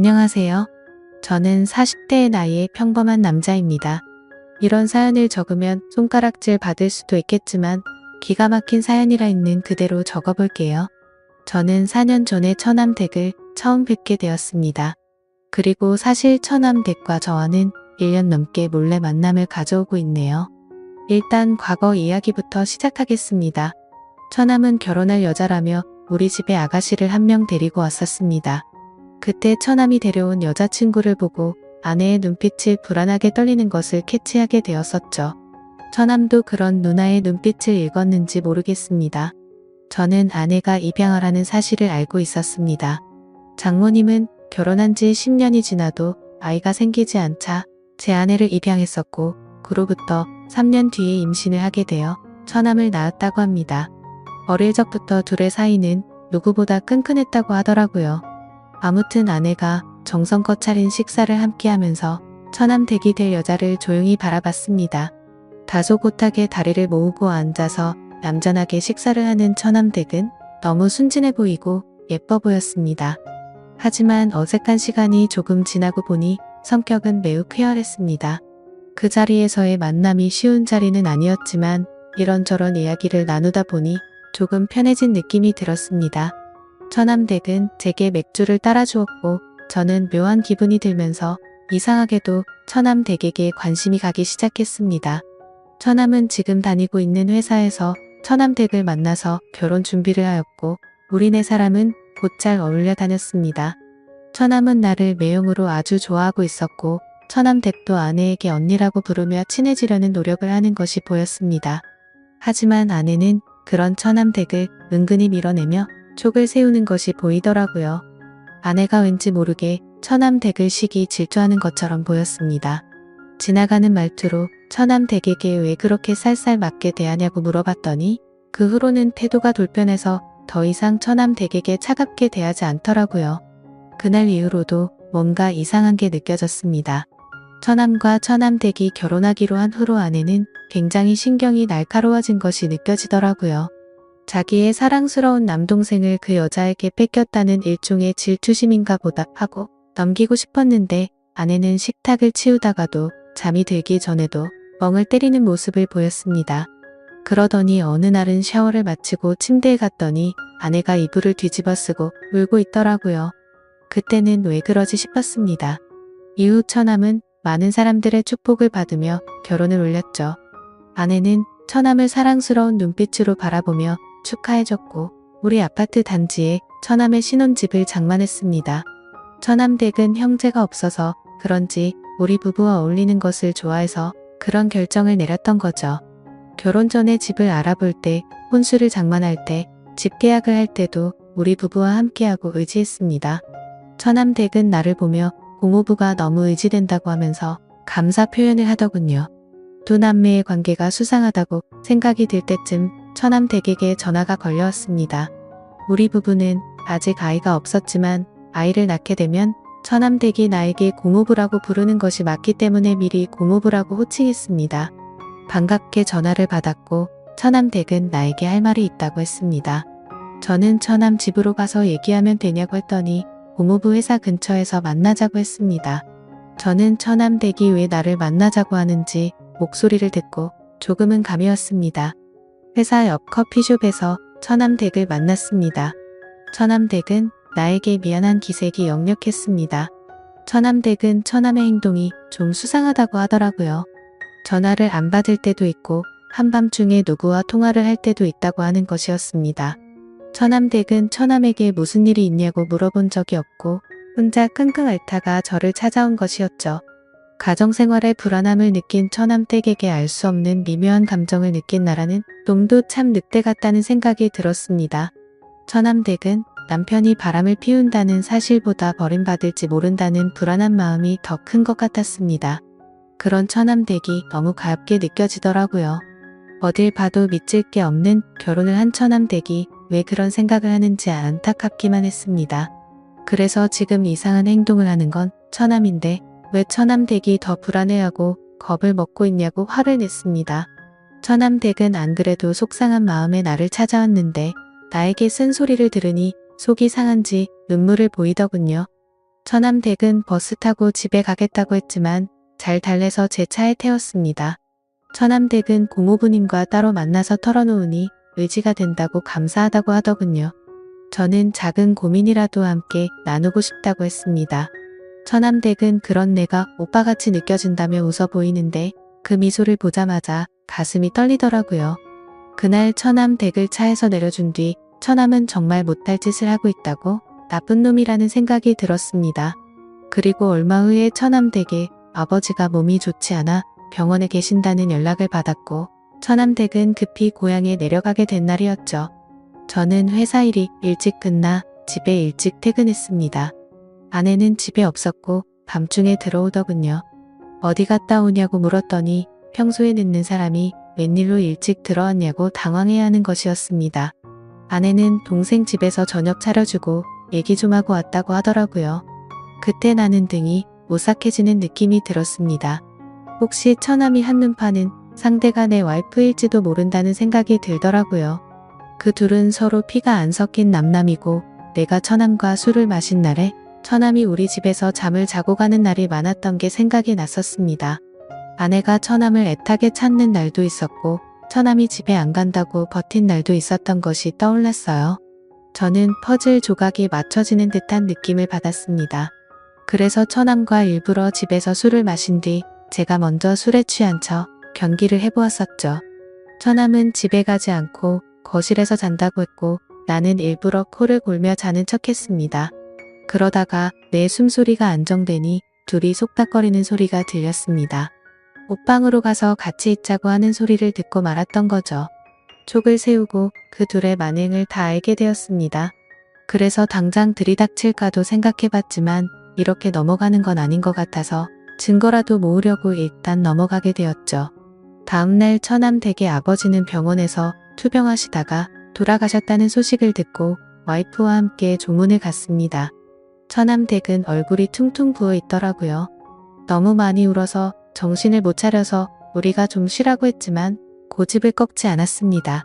안녕하세요. 저는 40대의 나이의 평범한 남자입니다. 이런 사연을 적으면 손가락질 받을 수도 있겠지만 기가 막힌 사연이라 있는 그대로 적어볼게요. 저는 4년 전에 처남댁을 처음 뵙게 되었습니다. 그리고 사실 처남댁과 저와는 1년 넘게 몰래 만남을 가져오고 있네요. 일단 과거 이야기부터 시작하겠습니다. 처남은 결혼할 여자라며 우리 집에 아가씨를 한 명 데리고 왔었습니다. 그때 처남이 데려온 여자친구를 보고 아내의 눈빛이 불안하게 떨리는 것을 캐치하게 되었었죠. 처남도 그런 누나의 눈빛을 읽었는지 모르겠습니다. 저는 아내가 입양하라는 사실을 알고 있었습니다. 장모님은 결혼한 지 10년이 지나도 아이가 생기지 않자 제 아내를 입양했었고 그로부터 3년 뒤에 임신을 하게 되어 처남을 낳았다고 합니다. 어릴 적부터 둘의 사이는 누구보다 끈끈했다고 하더라고요. 아무튼 아내가 정성껏 차린 식사를 함께 하면서 처남댁이 될 여자를 조용히 바라봤습니다. 다소곳하게 다리를 모으고 앉아서 얌전하게 식사를 하는 처남댁은 너무 순진해 보이고 예뻐 보였습니다. 하지만 어색한 시간이 조금 지나고 보니 성격은 매우 쾌활했습니다. 그 자리에서의 만남이 쉬운 자리는 아니었지만 이런저런 이야기를 나누다 보니 조금 편해진 느낌이 들었습니다. 처남댁은 제게 맥주를 따라주었고 저는 묘한 기분이 들면서 이상하게도 처남댁에게 관심이 가기 시작했습니다. 처남은 지금 다니고 있는 회사에서 처남댁을 만나서 결혼 준비를 하였고 우리 네 사람은 곧잘 어울려 다녔습니다. 처남은 나를 매형으로 아주 좋아하고 있었고 처남댁도 아내에게 언니라고 부르며 친해지려는 노력을 하는 것이 보였습니다. 하지만 아내는 그런 처남댁을 은근히 밀어내며 촉을 세우는 것이 보이더라고요. 아내가 왠지 모르게 처남댁을 시기 질투하는 것처럼 보였습니다. 지나가는 말투로 처남댁에게 왜 그렇게 쌀쌀 맞게 대하냐고 물어봤더니 그 후로는 태도가 돌변해서 더 이상 처남댁에게 차갑게 대하지 않더라고요. 그날 이후로도 뭔가 이상한 게 느껴졌습니다. 처남과 처남댁이 결혼하기로 한 후로 아내는 굉장히 신경이 날카로워진 것이 느껴지더라고요. 자기의 사랑스러운 남동생을 그 여자에게 뺏겼다는 일종의 질투심인가 보다 하고 넘기고 싶었는데 아내는 식탁을 치우다가도 잠이 들기 전에도 멍을 때리는 모습을 보였습니다. 그러더니 어느 날은 샤워를 마치고 침대에 갔더니 아내가 이불을 뒤집어 쓰고 울고 있더라고요. 그때는 왜 그러지 싶었습니다. 이후 처남은 많은 사람들의 축복을 받으며 결혼을 올렸죠. 아내는 처남을 사랑스러운 눈빛으로 바라보며 축하해줬고 우리 아파트 단지에 처남의 신혼집을 장만했습니다. 처남댁은 형제가 없어서 그런지 우리 부부와 어울리는 것을 좋아해서 그런 결정을 내렸던 거죠. 결혼 전에 집을 알아볼 때, 혼수를 장만할 때, 집 계약을 할 때도 우리 부부와 함께하고 의지했습니다. 처남댁은 나를 보며 고모부가 너무 의지된다고 하면서 감사 표현을 하더군요. 두 남매의 관계가 수상하다고 생각이 들 때쯤 처남댁에게 전화가 걸려왔습니다. 우리 부부는 아직 아이가 없었지만 아이를 낳게 되면 처남댁이 나에게 고모부라고 부르는 것이 맞기 때문에 미리 고모부라고 호칭했습니다. 반갑게 전화를 받았고 처남댁은 나에게 할 말이 있다고 했습니다. 저는 처남 집으로 가서 얘기하면 되냐고 했더니 고모부 회사 근처에서 만나자고 했습니다. 저는 처남댁이 왜 나를 만나자고 하는지 목소리를 듣고 조금은 감이 왔습니다. 회사 옆 커피숍에서 처남댁을 만났습니다. 처남댁은 나에게 미안한 기색이 역력했습니다. 처남댁은 처남의 행동이 좀 수상하다고 하더라고요. 전화를 안 받을 때도 있고 한밤중에 누구와 통화를 할 때도 있다고 하는 것이었습니다. 처남댁은 처남에게 무슨 일이 있냐고 물어본 적이 없고 혼자 끙끙 앓다가 저를 찾아온 것이었죠. 가정생활에 불안함을 느낀 처남댁에게 알 수 없는 미묘한 감정을 느낀 나라는 놈도 참 늑대 같다는 생각이 들었습니다. 처남댁은 남편이 바람을 피운다는 사실보다 버림받을지 모른다는 불안한 마음이 더 큰 것 같았습니다. 그런 처남댁이 너무 가엽게 느껴지더라고요. 어딜 봐도 믿질 게 없는 결혼을 한 처남댁이 왜 그런 생각을 하는지 안타깝기만 했습니다. 그래서 지금 이상한 행동을 하는 건 처남인데 왜 처남댁이 더 불안해하고 겁을 먹고 있냐고 화를 냈습니다. 처남댁은 안 그래도 속상한 마음에 나를 찾아왔는데 나에게 쓴소리를 들으니 속이 상한지 눈물을 보이더군요. 처남댁은 버스 타고 집에 가겠다고 했지만 잘 달래서 제 차에 태웠습니다. 처남댁은 고모부님과 따로 만나서 털어놓으니 의지가 된다고 감사하다고 하더군요. 저는 작은 고민이라도 함께 나누고 싶다고 했습니다. 처남댁은 그런 내가 오빠같이 느껴진다며 웃어 보이는데 그 미소를 보자마자 가슴이 떨리더라고요. 그날 처남댁을 차에서 내려준 뒤 처남은 정말 못할 짓을 하고 있다고 나쁜 놈이라는 생각이 들었습니다. 그리고 얼마 후에 처남댁에 아버지가 몸이 좋지 않아 병원에 계신다는 연락을 받았고 처남댁은 급히 고향에 내려가게 된 날이었죠. 저는 회사 일이 일찍 끝나 집에 일찍 퇴근했습니다. 아내는 집에 없었고 밤중에 들어오더군요. 어디 갔다 오냐고 물었더니 평소에 늦는 사람이 웬일로 일찍 들어왔냐고 당황해야 하는 것이었습니다. 아내는 동생 집에서 저녁 차려주고 얘기 좀 하고 왔다고 하더라고요. 그때 나는 등이 오싹해지는 느낌이 들었습니다. 혹시 처남이 한눈 파는 상대가 내 와이프일지도 모른다는 생각이 들더라고요. 그 둘은 서로 피가 안 섞인 남남이고 내가 처남과 술을 마신 날에 처남이 우리 집에서 잠을 자고 가는 날이 많았던 게 생각이 났었습니다. 아내가 처남을 애타게 찾는 날도 있었고 처남이 집에 안 간다고 버틴 날도 있었던 것이 떠올랐어요. 저는 퍼즐 조각이 맞춰지는 듯한 느낌을 받았습니다. 그래서 처남과 일부러 집에서 술을 마신 뒤 제가 먼저 술에 취한 척 경기를 해보았었죠. 처남은 집에 가지 않고 거실에서 잔다고 했고 나는 일부러 코를 골며 자는 척 했습니다. 그러다가 내 숨소리가 안정되니 둘이 속닥거리는 소리가 들렸습니다. 옷방으로 가서 같이 있자고 하는 소리를 듣고 말았던 거죠. 촉을 세우고 그 둘의 만행을 다 알게 되었습니다. 그래서 당장 들이닥칠까도 생각해봤지만 이렇게 넘어가는 건 아닌 것 같아서 증거라도 모으려고 일단 넘어가게 되었죠. 다음날 처남 댁의 아버지는 병원에서 투병하시다가 돌아가셨다는 소식을 듣고 와이프와 함께 조문을 갔습니다. 처남 댁은 얼굴이 퉁퉁 부어 있더라고요. 너무 많이 울어서 정신을 못 차려서 우리가 좀 쉬라고 했지만 고집을 꺾지 않았습니다.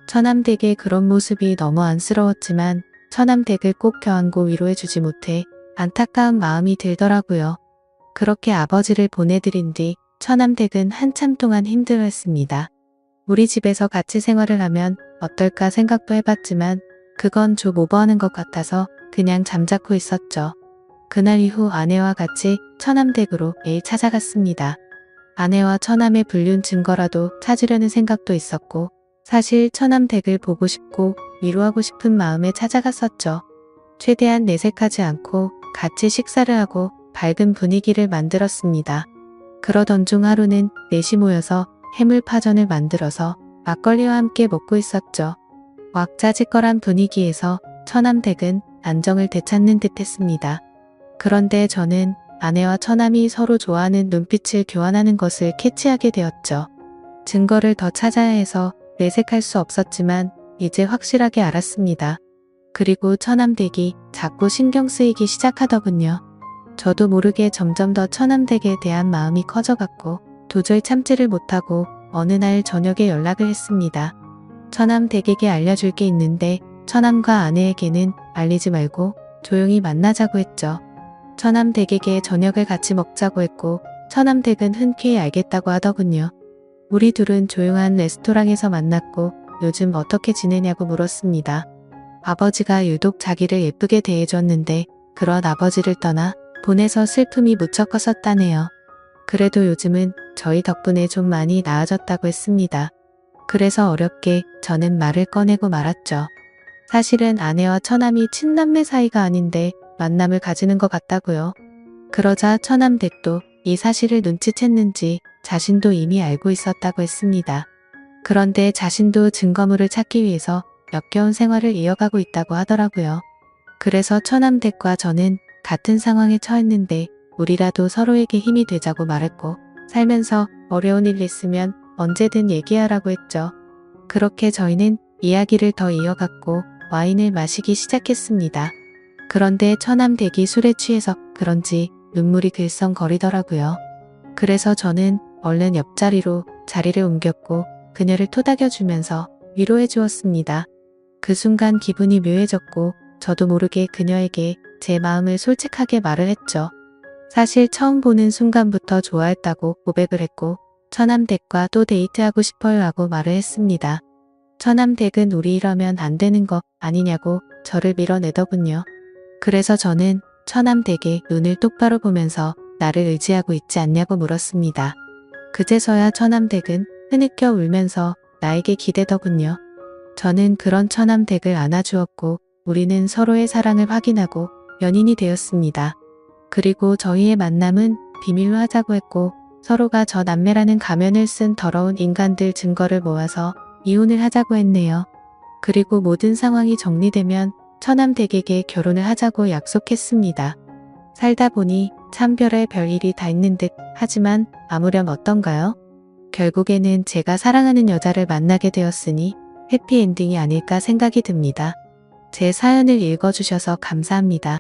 처남 댁의 그런 모습이 너무 안쓰러웠지만 처남 댁을 꼭 껴안고 위로해주지 못해 안타까운 마음이 들더라고요. 그렇게 아버지를 보내드린 뒤 처남 댁은 한참 동안 힘들어했습니다. 우리 집에서 같이 생활을 하면 어떨까 생각도 해봤지만 그건 좀 오버하는 것 같아서 그냥 잠자코 있었죠. 그날 이후 아내와 같이 처남 댁으로 매일 찾아갔습니다. 아내와 처남의 불륜 증거라도 찾으려는 생각도 있었고 사실 처남 댁을 보고 싶고 위로하고 싶은 마음에 찾아갔었죠. 최대한 내색하지 않고 같이 식사를 하고 밝은 분위기를 만들었습니다. 그러던 중 하루는 넷이 모여서 해물파전을 만들어서 막걸리와 함께 먹고 있었죠. 왁자지껄한 분위기에서 처남 댁은 안정을 되찾는 듯 했습니다. 그런데 저는 아내와 처남이 서로 좋아하는 눈빛을 교환하는 것을 캐치하게 되었죠. 증거를 더 찾아야 해서 내색할 수 없었지만 이제 확실하게 알았습니다. 그리고 처남 댁이 자꾸 신경 쓰이기 시작하더군요. 저도 모르게 점점 더 처남 댁에 대한 마음이 커져갔고 도저히 참지를 못하고 어느 날 저녁에 연락을 했습니다. 처남 댁에게 알려줄 게 있는데 처남과 아내에게는 알리지 말고 조용히 만나자고 했죠. 처남 댁에게 저녁을 같이 먹자고 했고 처남 댁은 흔쾌히 알겠다고 하더군요. 우리 둘은 조용한 레스토랑에서 만났고 요즘 어떻게 지내냐고 물었습니다. 아버지가 유독 자기를 예쁘게 대해줬는데 그런 아버지를 떠나 보내서 슬픔이 무척 컸었다네요. 그래도 요즘은 저희 덕분에 좀 많이 나아졌다고 했습니다. 그래서 어렵게 저는 말을 꺼내고 말았죠. 사실은 아내와 처남이 친남매 사이가 아닌데 만남을 가지는 것 같다고요. 그러자 처남 댁도 이 사실을 눈치챘는지 자신도 이미 알고 있었다고 했습니다. 그런데 자신도 증거물을 찾기 위해서 역겨운 생활을 이어가고 있다고 하더라고요. 그래서 처남 댁과 저는 같은 상황에 처했는데 우리라도 서로에게 힘이 되자고 말했고 살면서 어려운 일 있으면 언제든 얘기하라고 했죠. 그렇게 저희는 이야기를 더 이어갔고 와인을 마시기 시작했습니다. 그런데 처남 댁이 술에 취해서 그런지 눈물이 글썽거리더라고요. 그래서 저는 얼른 옆자리로 자리를 옮겼고 그녀를 토닥여주면서 위로해 주었습니다. 그 순간 기분이 묘해졌고 저도 모르게 그녀에게 제 마음을 솔직하게 말을 했죠. 사실 처음 보는 순간부터 좋아했다고 고백을 했고 처남댁과 또 데이트하고 싶어요 하고 말을 했습니다. 처남댁은 우리 이러면 안 되는 거 아니냐고 저를 밀어내더군요. 그래서 저는 처남댁에 눈을 똑바로 보면서 나를 의지하고 있지 않냐고 물었습니다. 그제서야 처남댁은 흐느껴 울면서 나에게 기대더군요. 저는 그런 처남댁을 안아주었고 우리는 서로의 사랑을 확인하고 연인이 되었습니다. 그리고 저희의 만남은 비밀로 하자고 했고 서로가 저 남매라는 가면을 쓴 더러운 인간들 증거를 모아서 이혼을 하자고 했네요. 그리고 모든 상황이 정리되면 처남댁에게 결혼을 하자고 약속했습니다. 살다 보니 참 별의 일이 다 있는 듯 하지만 아무렴 어떤가요? 결국에는 제가 사랑하는 여자를 만나게 되었으니 해피엔딩이 아닐까 생각이 듭니다. 제 사연을 읽어주셔서 감사합니다.